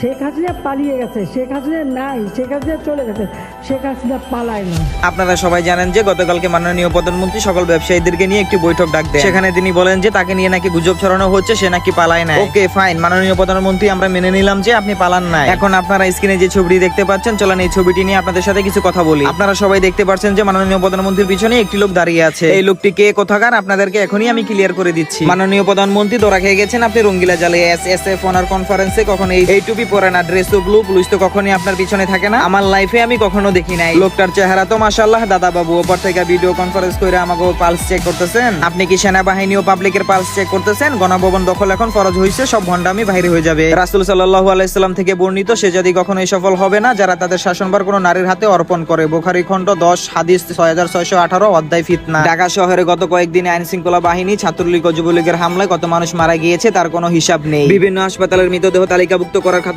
শেখ হাসিনা পালিয়ে গেছে, শেখ হাসিনা নাই, শেখ হাসিনা চলে গেছে, শেখ হাসিনা পালায় না। আপনারা সবাই জানেন যে গতকালকে মাননীয় প্রধানমন্ত্রী সকল ব্যবসায়ীদেরকে নিয়ে একটি বৈঠক ডাক দেন। সেখানে তিনি বলেন যে তাকে নিয়ে নাকি গুজব ছড়ানো হচ্ছে, সে নাকি পালায় না। ওকে ফাইন, মাননীয় প্রধানমন্ত্রী আমরা মেনে নিলাম যে আপনি পালান না। এখন আপনারা স্ক্রিনে যে ছবিটি দেখতে পাচ্ছেন, চলেন এই ছবিটি নিয়ে আপনাদের সাথে কিছু কথা বলি। আপনারা সবাই দেখতে পাচ্ছেন যে মাননীয় প্রধানমন্ত্রীর পিছনে একটি লোক দাঁড়িয়ে আছে। এই লোকটি কে কোথাকার আপনাদেরকে এখনই আমি ক্লিয়ার করে দিচ্ছি। মাননীয় প্রধানমন্ত্রী ধরা খেয়ে গেছেন আপনি রঙ্গিলা জালে এসএসএফ অনার কনফারেন্সে কখন এই টুপি পরে না, ড্রেস ব্লু, পুলিশ তো কখনই আপনার পিছনে থাকে না। আমার লাইফে আমি কখনো দেখি নাই। লোকটার চেহারা তো মাশাআল্লাহ দাদা বাবু। ওপর থেকে ভিডিও কনফারেন্স করে আমাকে পালস চেক করতেছেন। আপনি কি সেনাবাহিনী ও পাবলিকের পালস চেক করতেছেন? গণভবন দখল এখন ফরজ হয়েছে, সব ভণ্ডামি বাইরে হয়ে যাবে। রাসূল সাল্লাল্লাহু আলাইহি সাল্লাম থেকে বর্ণিত, সে যদি কখনোই সফল হবে না যারা তাদের শাসনভার কোনো নারীর হাতে অর্পণ করে। বুখারী খণ্ড 10 হাদিস 6618 অধ্যায় ফিতনা। ঢাকা শহরে গত কয়েকদিনে আইন শৃঙ্খলা বাহিনী, ছাত্রলীগ ও যুবলীগের হামলায় কত মানুষ মারা গিয়েছে তার কোনো হিসাব নেই। বিভিন্ন হাসপাতালের মৃতদেহ তালিকাভুক্ত করার